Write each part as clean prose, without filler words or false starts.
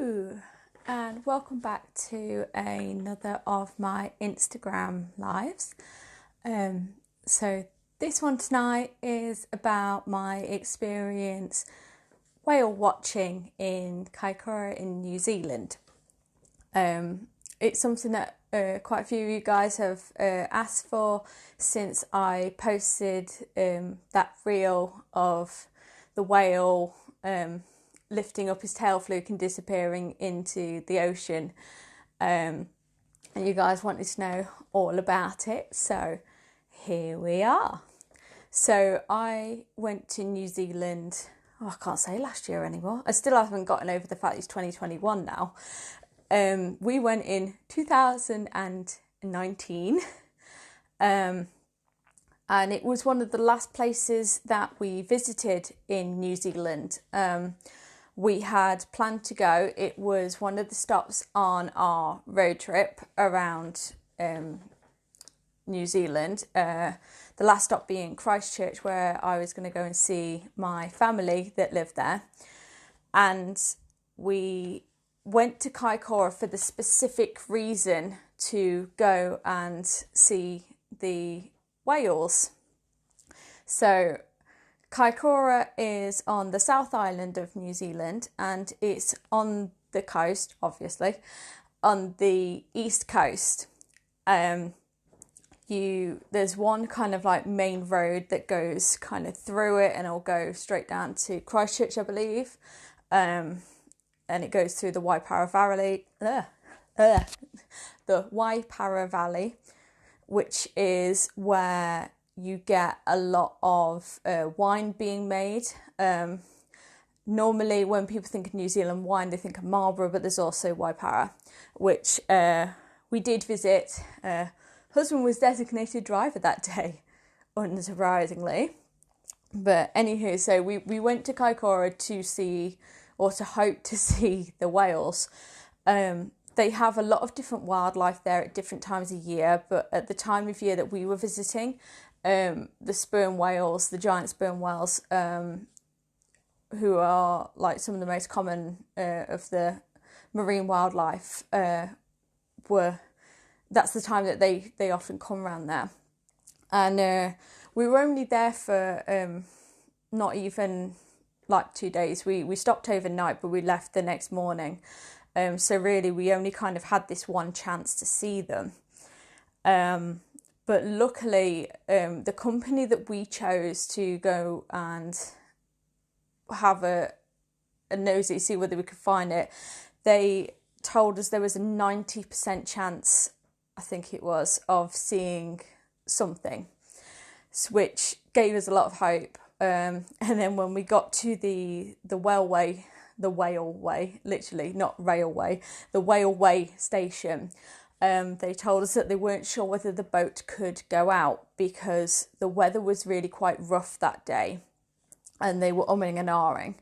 Hello and welcome back to another of my Instagram lives. So this one tonight is about my experience whale watching in Kaikoura in New Zealand. It's something that quite a few of you guys have asked for since I posted that reel of the whale lifting up his tail fluke and disappearing into the ocean. And you guys wanted to know all about it, so here we are. So I went to New Zealand, I can't say last year anymore. I still haven't gotten over the fact it's 2021 now. We went in 2019. And it was one of the last places that we visited in New Zealand. We had planned to go. It was one of the stops on our road trip around New Zealand. The last stop being Christchurch, where I was going to go and see my family that lived there. And we went to Kaikoura for the specific reason to go and see the whales. So Kaikoura is on the South Island of New Zealand, and it's on the coast, obviously, on the east coast. There's one kind of like main road that goes kind of through it, and it'll go straight down to Christchurch, I believe. And it goes through the Waipara Valley, the Waipara Valley, which is where you get a lot of wine being made. Normally when people think of New Zealand wine, they think of Marlborough, but there's also Waipara, which we did visit. Husband was designated driver that day, unsurprisingly. But anywho, so we went to Kaikoura to see, or to hope to see, the whales. They have a lot of different wildlife there at different times of year, but at the time of year that we were visiting, the sperm whales, the giant sperm whales, who are like some of the most common of the marine wildlife, that's the time that they often come around there. And we were only there for not even like 2 days. We stopped overnight, but we left the next morning. So really we only kind of had this one chance to see them. But luckily, the company that we chose to go and have a nosy, see whether we could find it, they told us there was a 90% chance, I think it was, of seeing something, which gave us a lot of hope. And then when we got to the whaleway, literally, not railway, the whaleway station, they told us that they weren't sure whether the boat could go out because the weather was really quite rough that day, and they were umming and ahhing.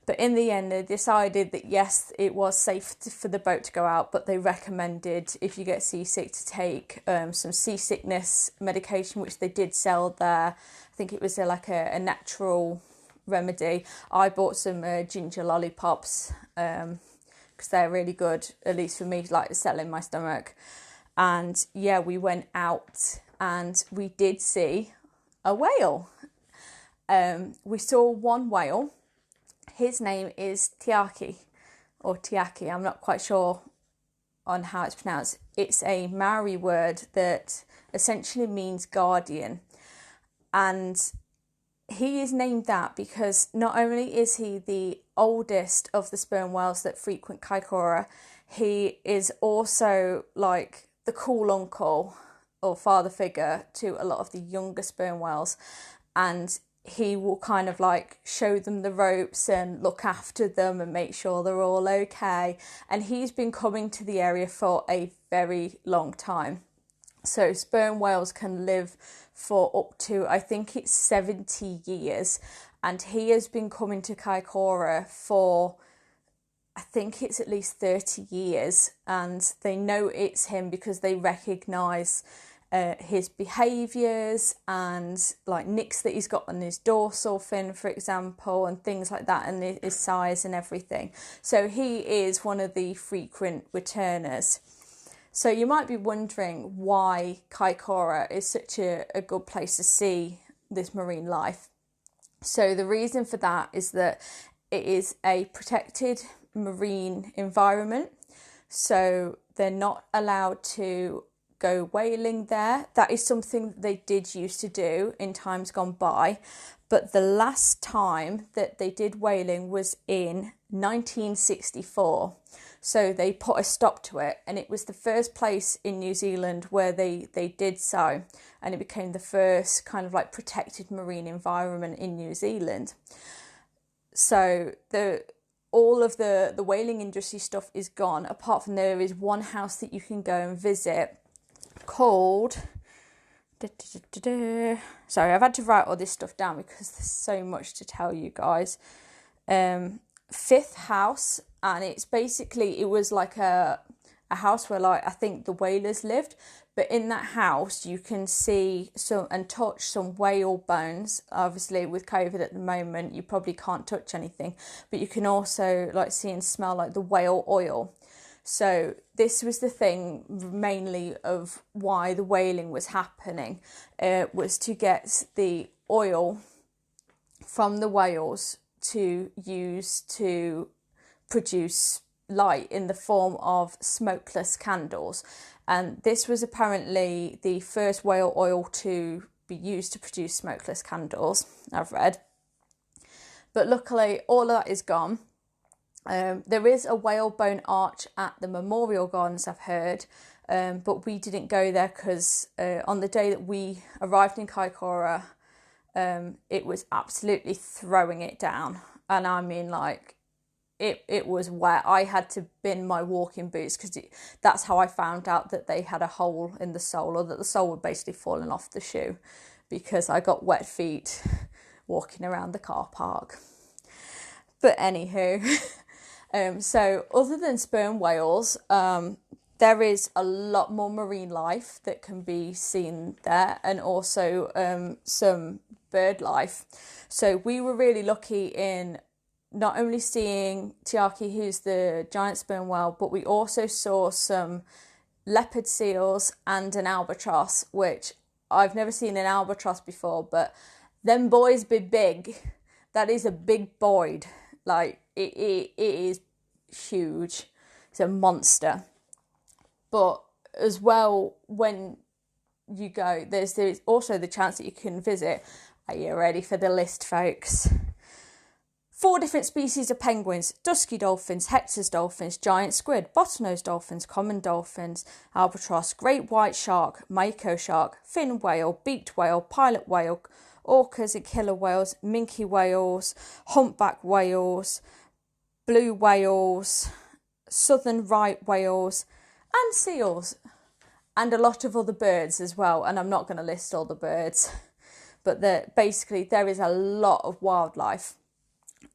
But in the end, they decided that yes, it was safe for the boat to go out, but they recommended, if you get seasick, to take some seasickness medication, which they did sell there. I think it was like a natural remedy. I bought some ginger lollipops because they're really good, at least for me, like to settle in my stomach. And yeah, we went out and we did see a whale. We saw one whale. His name is Tiaki, or Tiaki. I'm not quite sure on how it's pronounced. It's a Maori word that essentially means guardian. And he is named that because not only is he the oldest of the sperm whales that frequent Kaikoura, he is also like the cool uncle or father figure to a lot of the younger sperm whales. And he will kind of like show them the ropes and look after them and make sure they're all okay. And he's been coming to the area for a very long time. So sperm whales can live for up to, I think it's 70 years. And he has been coming to Kaikoura for, I think it's at least 30 years. And they know it's him because they recognise his behaviours and like nicks that he's got on his dorsal fin, for example, and things like that, and his size and everything. So he is one of the frequent returners. So you might be wondering why Kaikoura is such a good place to see this marine life. So the reason for that is that it is a protected marine environment. So they're not allowed to go whaling there. That is something that they did used to do in times gone by. But the last time that they did whaling was in 1964. So they put a stop to it, and it was the first place in New Zealand where they did so, and it became the first kind of like protected marine environment in New Zealand. So all of the whaling industry stuff is gone, apart from there is one house that you can go and visit called... Sorry, I've had to write all this stuff down because there's so much to tell you guys. Fifth House, and it's basically, it was like a house where like I think the whalers lived, but in that house you can see some and touch some whale bones. Obviously with COVID at the moment you probably can't touch anything, but you can also like see and smell like the whale oil. So this was the thing mainly of why the whaling was happening, was to get the oil from the whales to use to produce light in the form of smokeless candles. And this was apparently the first whale oil to be used to produce smokeless candles, I've read. But luckily all of that is gone. There is a whalebone arch at the Memorial Gardens, I've heard, but we didn't go there because on the day that we arrived in Kaikoura, it was absolutely throwing it down. And I mean, like, it was wet. I had to bin my walking boots because that's how I found out that they had a hole in the sole, or that the sole had basically fallen off the shoe, because I got wet feet walking around the car park. But anywho... So other than sperm whales, there is a lot more marine life that can be seen there, and also some bird life. So we were really lucky in not only seeing Tiaki, who's the giant sperm whale, but we also saw some leopard seals and an albatross, which I've never seen an albatross before, but them boys be big. That is a big boyd. Like, it is huge. It's a monster. But as well, when you go, there's also the chance that you can visit. Are you ready for the list, folks? 4 different species of penguins: dusky dolphins, Hector's dolphins, giant squid, bottlenose dolphins, common dolphins, albatross, great white shark, mako shark, fin whale, beaked whale, pilot whale, orcas and killer whales, minke whales, humpback whales, blue whales, southern right whales, and seals, and a lot of other birds as well. And I'm not going to list all the birds, but basically there is a lot of wildlife.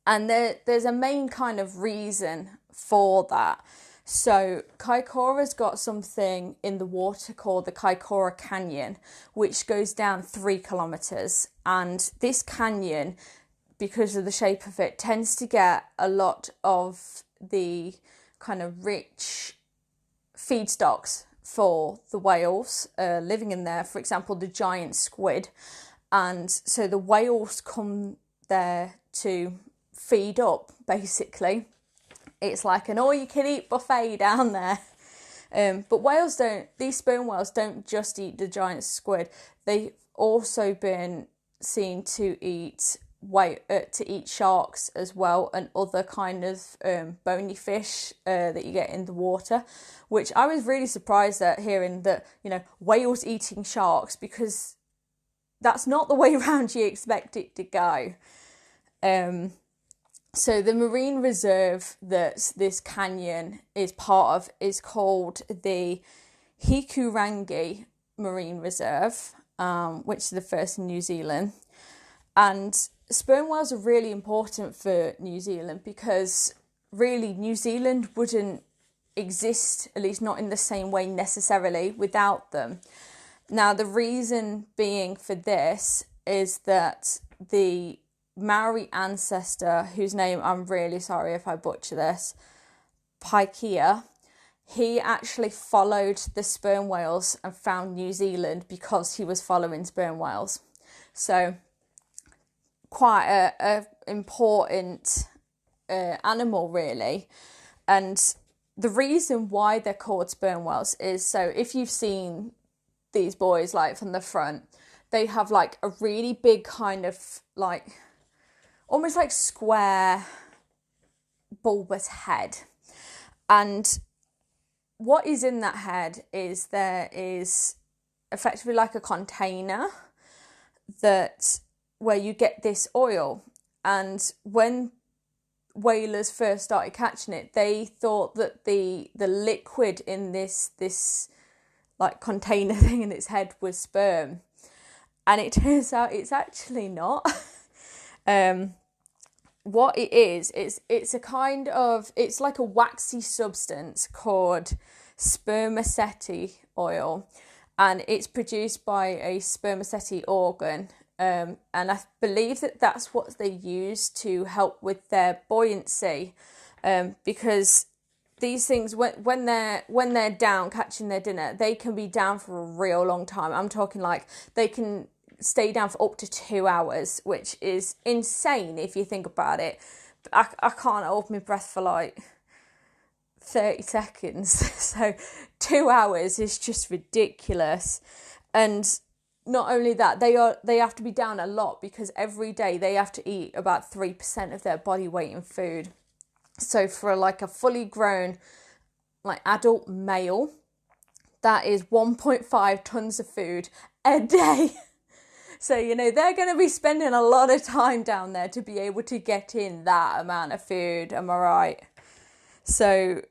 And there's a main kind of reason for that. So Kaikoura's got something in the water called the Kaikoura Canyon, which goes down 3 kilometres. And this canyon, because of the shape of it, tends to get a lot of the kind of rich feedstocks for the whales living in there. For example, the giant squid. And so the whales come there to feed up, basically. It's like an all-you-can-eat buffet down there. But these sperm whales don't just eat the giant squid. They've also been seen to eat sharks as well, and other kind of bony fish that you get in the water, which I was really surprised at hearing that, whales eating sharks, because that's not the way around you expect it to go. So the marine reserve that this canyon is part of is called the Hikurangi Marine Reserve, which is the first in New Zealand. And sperm whales are really important for New Zealand, because really New Zealand wouldn't exist, at least not in the same way necessarily, without them. Now, the reason being for this is that the Maori ancestor, whose name I'm really sorry if I butcher this, Paikea, he actually followed the sperm whales and found New Zealand because he was following sperm whales. So quite a important animal, really. And the reason why they're called sperm whales is, so if you've seen these boys like from the front, they have like a really big kind of like almost like square bulbous head. And what is in that head is there is effectively like a container that where you get this oil. And when whalers first started catching it, they thought that the liquid in this like container thing in its head was sperm, and it turns out it's actually not. What it is, it's a kind of, it's like a waxy substance called spermaceti oil, and it's produced by a spermaceti organ. And I believe that that's what they use to help with their buoyancy, because these things, when they're down catching their dinner, they can be down for a real long time. I'm talking like they can stay down for up to 2 hours, which is insane if you think about it. I can't hold my breath for like 30 seconds. So 2 hours is just ridiculous. And not only that, they have to be down a lot because every day they have to eat about 3% of their body weight in food. So for like a fully grown like adult male, that is 1.5 tons of food a day. So, you know, they're going to be spending a lot of time down there to be able to get in that amount of food. Am I right? So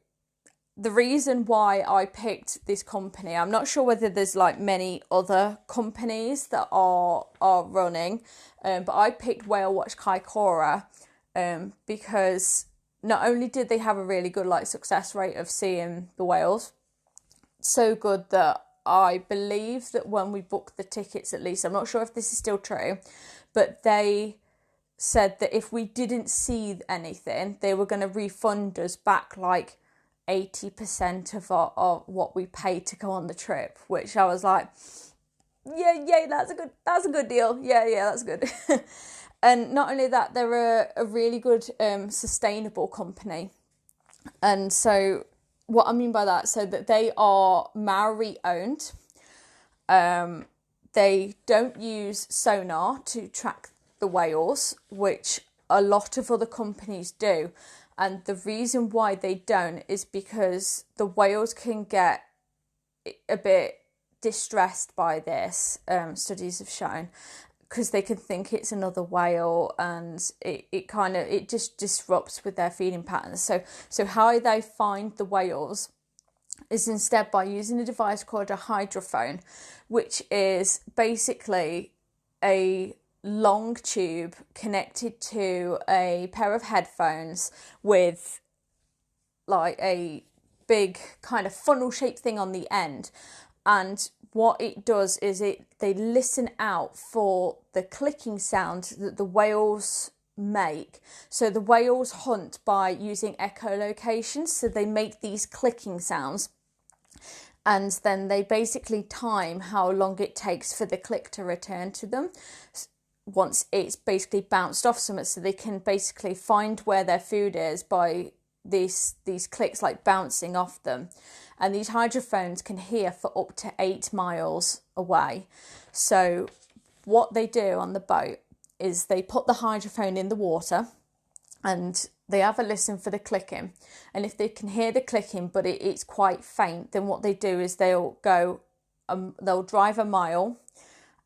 the reason why I picked this company, I'm not sure whether there's like many other companies that are running, but I picked Whale Watch Kaikoura because not only did they have a really good like success rate of seeing the whales, so good that I believe that when we booked the tickets, at least, I'm not sure if this is still true, but they said that if we didn't see anything, they were going to refund us back like 80% of what we paid to go on the trip, which I was like, yeah, that's a good deal. Yeah, that's good. And not only that, they're a really good sustainable company. And so what I mean by that, so that they are Maori owned. They don't use sonar to track the whales, which a lot of other companies do. And the reason why they don't is because the whales can get a bit distressed by this, studies have shown, because they can think it's another whale, and it just disrupts with their feeding patterns. So how they find the whales is instead by using a device called a hydrophone, which is basically a long tube connected to a pair of headphones with like a big kind of funnel shaped thing on the end. And what it does is they listen out for the clicking sound that the whales make. So the whales hunt by using echolocation. So they make these clicking sounds, and then they basically time how long it takes for the click to return to them once it's basically bounced off something. So they can basically find where their food is by these clicks like bouncing off them. And these hydrophones can hear for up to 8 miles away. So what they do on the boat is they put the hydrophone in the water and they have a listen for the clicking. And if they can hear the clicking but it's quite faint, then what they do is they'll drive a mile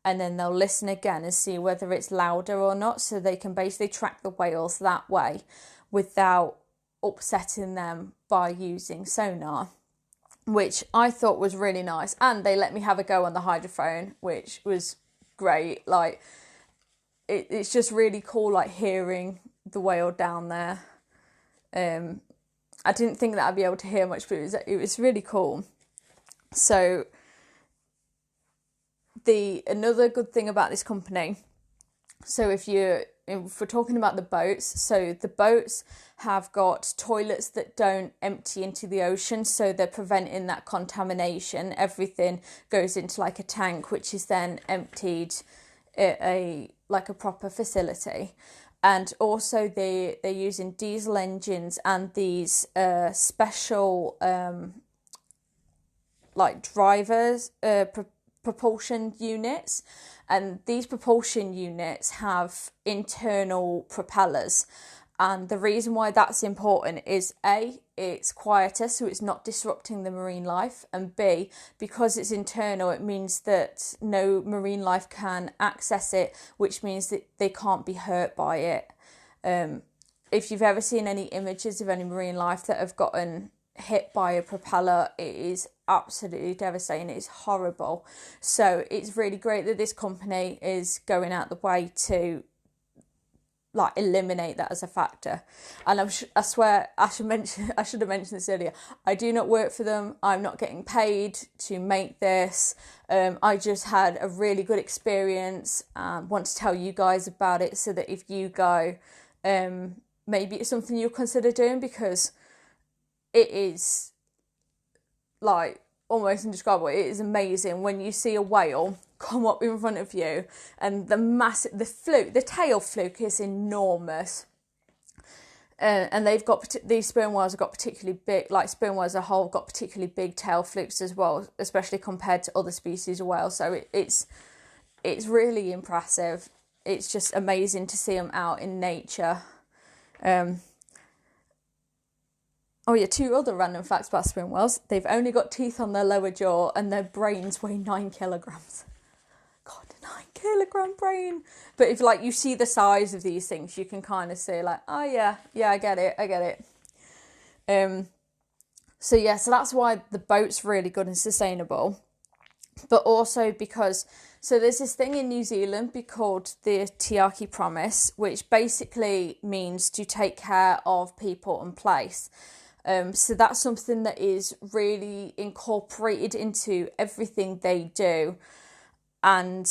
and then they'll listen again and see whether it's louder or not. So they can basically track the whales that way without upsetting them by using sonar, which I thought was really nice. And they let me have a go on the hydrophone, which was great. Like it's just really cool, like hearing the whale down there. I didn't think that I'd be able to hear much, but it was really cool. So Another good thing about this company, so if we're talking about the boats, so the boats have got toilets that don't empty into the ocean, so they're preventing that contamination. Everything goes into like a tank, which is then emptied at a proper facility. And also they're using diesel engines and these special drivers, propulsion units, and these propulsion units have internal propellers. And the reason why that's important is A, it's quieter, so it's not disrupting the marine life, and B, because it's internal, it means that no marine life can access it, which means that they can't be hurt by it. If you've ever seen any images of any marine life that have gotten hit by a propeller, it is absolutely devastating. It's horrible. So it's really great that this company is going out the way to eliminate that as a factor. And I swear I should have mentioned this earlier. I do not work for them. I'm not getting paid to make this. I just had a really good experience and want to tell you guys about it, so that if you go, maybe it's something you'll consider doing, because it is almost indescribable. It is amazing when you see a whale come up in front of you, and the tail fluke is enormous. And these sperm whales have got particularly big, sperm whales as a whole, got particularly big tail flukes as well, especially compared to other species of whales. So it's really impressive. It's just amazing to see them out in nature. Two other random facts about sperm whales. They've only got teeth on their lower jaw, and their brains weigh 9 kilograms. God, 9 kilogram brain. But if you see the size of these things, you can kind of say oh yeah, I get it. So that's why the boat's really good and sustainable. But also because, so there's this thing in New Zealand called the Tiaki Promise, which basically means to take care of people and place. So that's something that is really incorporated into everything they do. And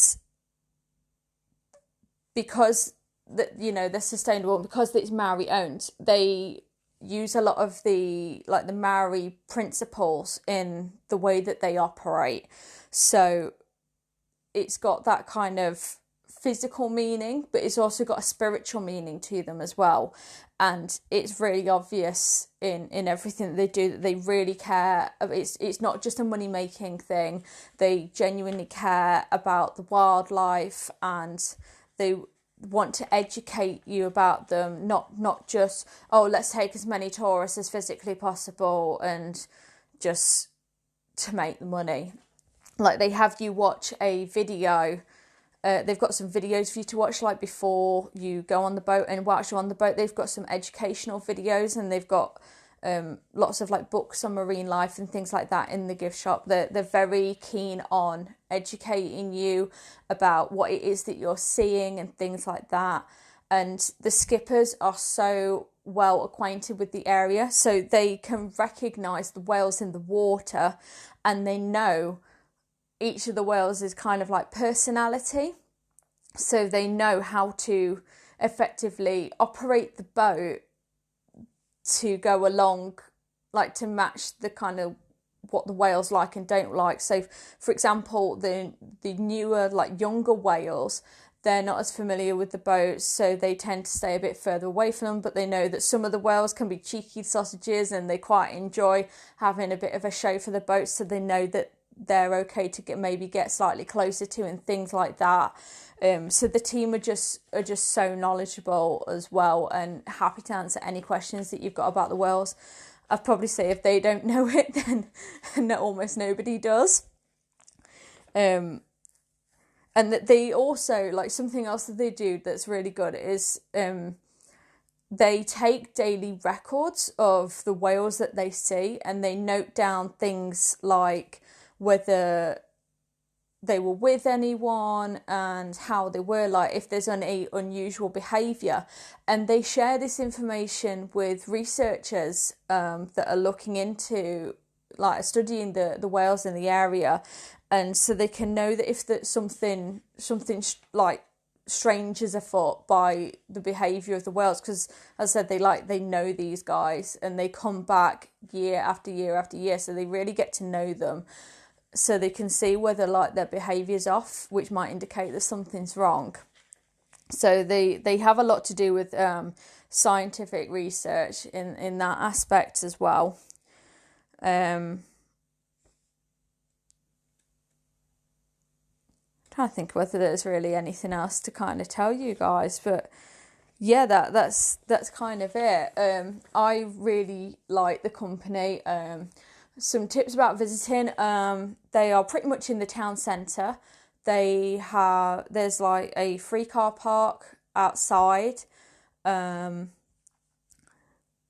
because they're sustainable, and because it's Maori owned, they use a lot of the Maori principles in the way that they operate. So it's got that kind of physical meaning, but it's also got a spiritual meaning to them as well. And it's really obvious in everything that they do that they really care. It's not just a money-making thing. They genuinely care about the wildlife, and they want to educate you about them, not just, let's take as many tourists as physically possible and just to make the money. They have you watch a video. They've got some videos for you to watch before you go on the boat, and whilst you're on the boat they've got some educational videos, and they've got lots of books on marine life and things like that in the gift shop. They're very keen on educating you about what it is that you're seeing and things like that. And the skippers are so well acquainted with the area, so they can recognise the whales in the water, and they know each of the whales is kind of personality. So they know how to effectively operate the boat to go along, to match the kind of what the whales like and don't like. So for example, the newer, younger whales, they're not as familiar with the boats, so they tend to stay a bit further away from them, but they know that some of the whales can be cheeky sausages and they quite enjoy having a bit of a show for the boats, so they know that they're okay to get slightly closer to and things like that. So the team are just so knowledgeable as well, and happy to answer any questions that you've got about the whales. I'd probably say if they don't know it, then almost nobody does. And that they also, something else that they do that's really good is they take daily records of the whales that they see, and they note down things like whether they were with anyone and how they were, if there's any unusual behaviour. And they share this information with researchers that are looking into studying the whales in the area. and so they can know that if that something like strange is afoot by the behaviour of the whales, because as I said, they know these guys and they come back year after year after year, so they really get to know them, so they can see whether like their behaviour's off, which might indicate that something's wrong. So they have a lot to do with scientific research in that aspect as well. Trying to think whether there's really anything else to kind of tell you guys, but yeah, that's kind of it. I really like the company. Some tips about visiting. They are pretty much in the town centre. There's like a free car park outside.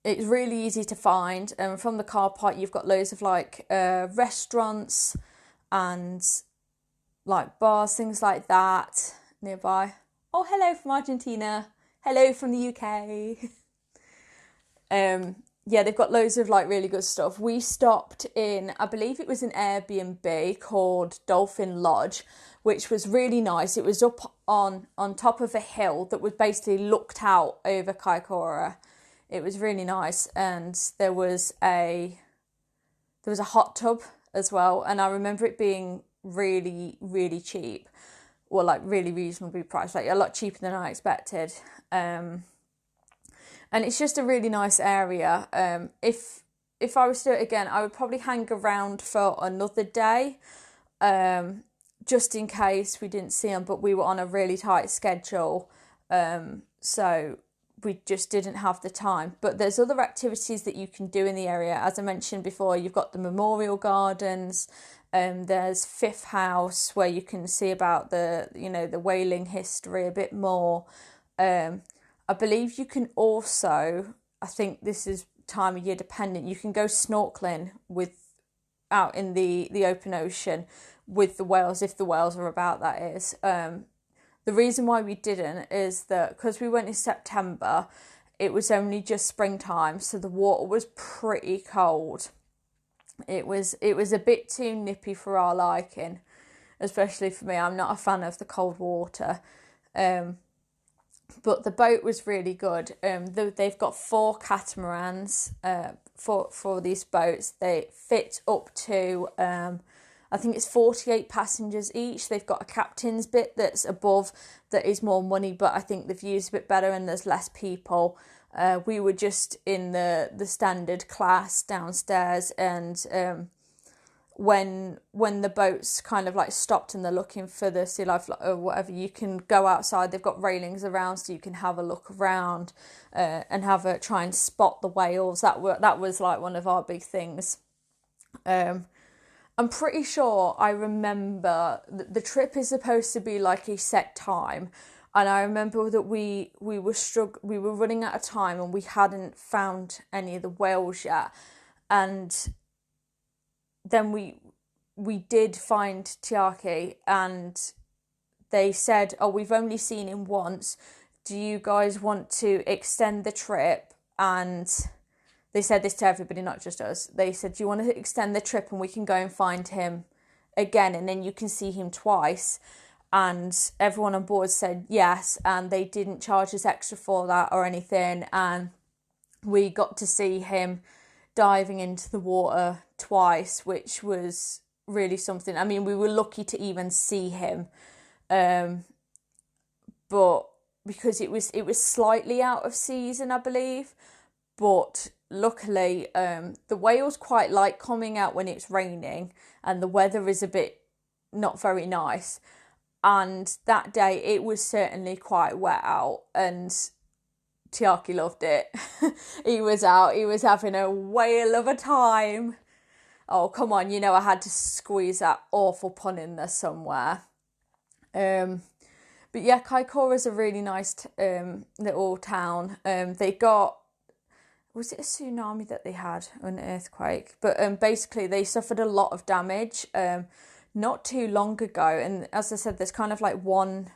It's really easy to find. From the car park, you've got loads of like restaurants and like bars, things like that nearby. Oh, hello from Argentina. Hello from the UK. Yeah, they've got loads of like really good stuff. We stopped in, I believe it was an Airbnb called Dolphin Lodge, which was really nice. It was up on top of a hill that was basically looked out over Kaikoura. It was really nice, and there was a hot tub as well, and I remember it being really, really cheap, or like really reasonably priced, like a lot cheaper than I expected. And it's just a really nice area. If I was to do it again, I would probably hang around for another day, just in case we didn't see them, but we were on a really tight schedule, so we just didn't have the time. But there's other activities that you can do in the area. As I mentioned before, you've got the memorial gardens. There's Fifth House, where you can see about the whaling history a bit more. I believe you can also, I think this is time of year dependent, you can go snorkeling out in the open ocean with the whales, if the whales are about, that is. The reason why we didn't is that because we went in September, it was only just springtime, so the water was pretty cold. It was a bit too nippy for our liking, especially for me. I'm not a fan of the cold water. But the boat was really good. They've got 4 catamarans for these boats. They fit up to, I think it's 48 passengers each. They've got a captain's bit that's above that is more money, but I think the view's a bit better and there's less people. We were just in the standard class downstairs, and when the boats kind of like stopped and they're looking for the sea life or whatever, you can go outside. They've got railings around, so you can have a look around and try and spot the whales. That was like one of our big things. I'm pretty sure I remember the trip is supposed to be like a set time, and I remember that we were running out of time and we hadn't found any of the whales yet, and then we did find Tiaki, and they said, oh, we've only seen him once, do you guys want to extend the trip? And they said this to everybody, not just us. They said, do you want to extend the trip and we can go and find him again, and then you can see him twice? And everyone on board said yes, and they didn't charge us extra for that or anything, and we got to see him diving into the water twice, which was really something. I mean, we were lucky to even see him, but because it was slightly out of season, I believe, but luckily the whales quite like coming out when it's raining and the weather is a bit not very nice, and that day it was certainly quite wet out, and Tiaki loved it. He was out, he was having a whale of a time. Oh, come on, I had to squeeze that awful pun in there somewhere. But yeah, Kaikoura is a really nice little town. They got, was it a tsunami that they had, or an earthquake? But basically they suffered a lot of damage not too long ago. And as I said, there's kind of like one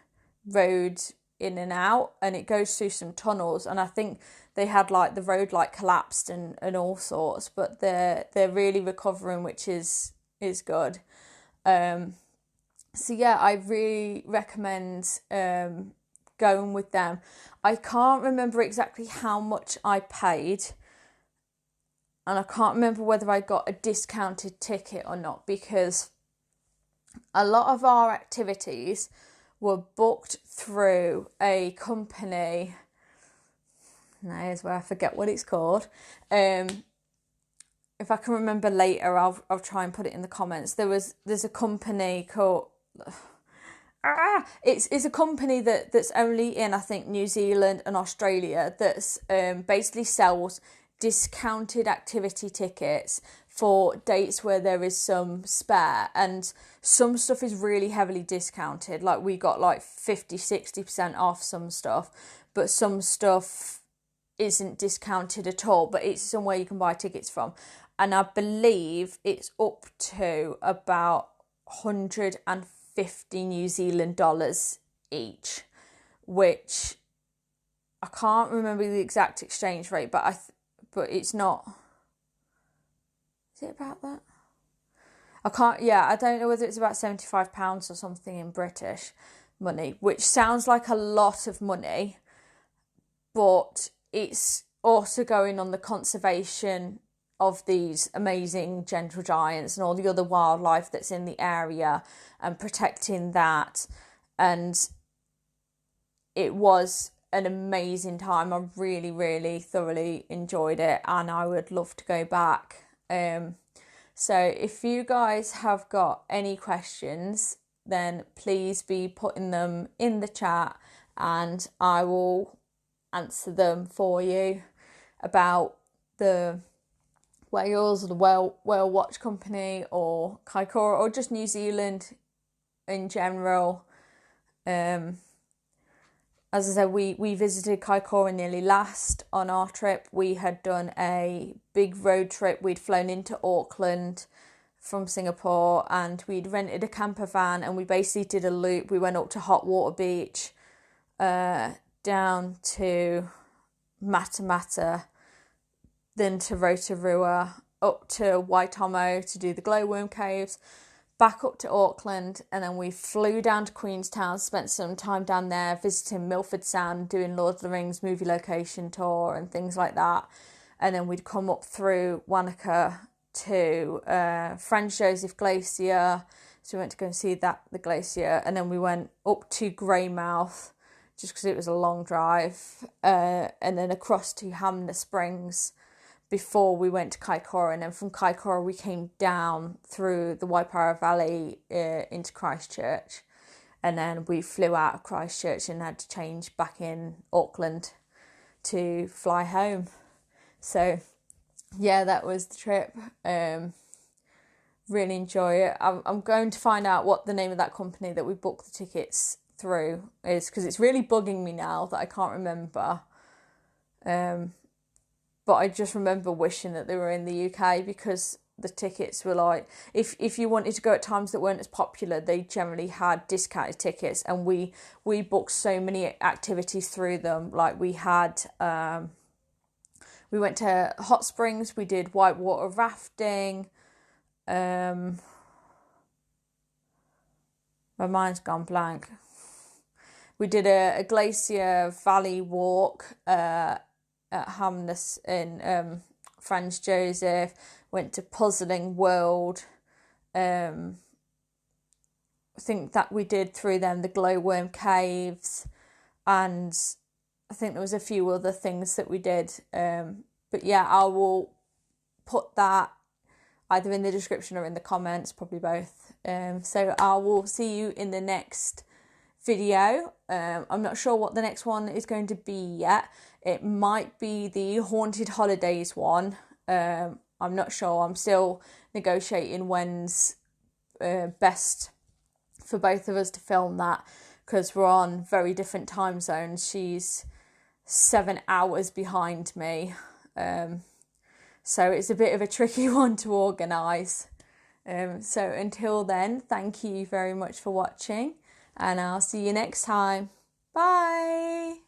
road in and out, and it goes through some tunnels, and I think they had like the road like collapsed and all sorts, but they're really recovering, which is good. So yeah, I really recommend going with them. I can't remember exactly how much I paid, and I can't remember whether I got a discounted ticket or not, because a lot of our activities were booked through a company. Now here's where I forget what it's called. If I can remember later, I'll try and put it in the comments. There's a company called it's a company that's only in, I think, New Zealand and Australia, that's basically sells discounted activity tickets for dates where there is some spare, and some stuff is really heavily discounted. Like we got like 50-60% off some stuff, but some stuff isn't discounted at all, but it's somewhere you can buy tickets from. And I believe it's up to about 150 New Zealand dollars each, which I can't remember the exact exchange rate, but but it's not. Is it about that? I don't know whether it's about £75 or something in British money, which sounds like a lot of money, but it's also going on the conservation of these amazing gentle giants and all the other wildlife that's in the area and protecting that. And it was an amazing time. I really, really thoroughly enjoyed it, and I would love to go back. So if you guys have got any questions, then please be putting them in the chat and I will answer them for you about the whales or the whale watch company or Kaikoura or just New Zealand in general. As I said, we visited Kaikoura nearly last on our trip. We had done a big road trip. We'd flown into Auckland from Singapore and we'd rented a camper van and we basically did a loop. We went up to Hot Water Beach, down to Matamata, then to Rotorua, up to Waitomo to do the glowworm caves, back up to Auckland, and then we flew down to Queenstown, spent some time down there visiting Milford Sound, doing Lord of the Rings movie location tour and things like that. And then we'd come up through Wanaka to Franz Josef Glacier, so we went to go and see the glacier, and then we went up to Greymouth just because it was a long drive, and then across to Hamner Springs before we went to Kaikoura, and then from Kaikoura we came down through the Waipara Valley into Christchurch, and then we flew out of Christchurch and had to change back in Auckland to fly home. So yeah, that was the trip. Really enjoy it. I'm going to find out what the name of that company that we booked the tickets through is, because it's really bugging me now that I can't remember. But I just remember wishing that they were in the UK, because the tickets were like, if you wanted to go at times that weren't as popular, they generally had discounted tickets, and we booked so many activities through them. Like we had, we went to hot springs, we did whitewater rafting, my mind's gone blank. We did a glacier valley walk, at Hamness in Franz Josef, went to Puzzling World. I think that we did through them the glowworm caves, and I think there was a few other things that we did. But yeah, I will put that either in the description or in the comments, probably both. So I will see you in the next video. I'm not sure what the next one is going to be yet. It might be the Haunted Holidays one. I'm not sure. I'm still negotiating when's best for both of us to film that, because we're on very different time zones. She's 7 hours behind me. So it's a bit of a tricky one to organise. So until then, thank you very much for watching, and I'll see you next time. Bye!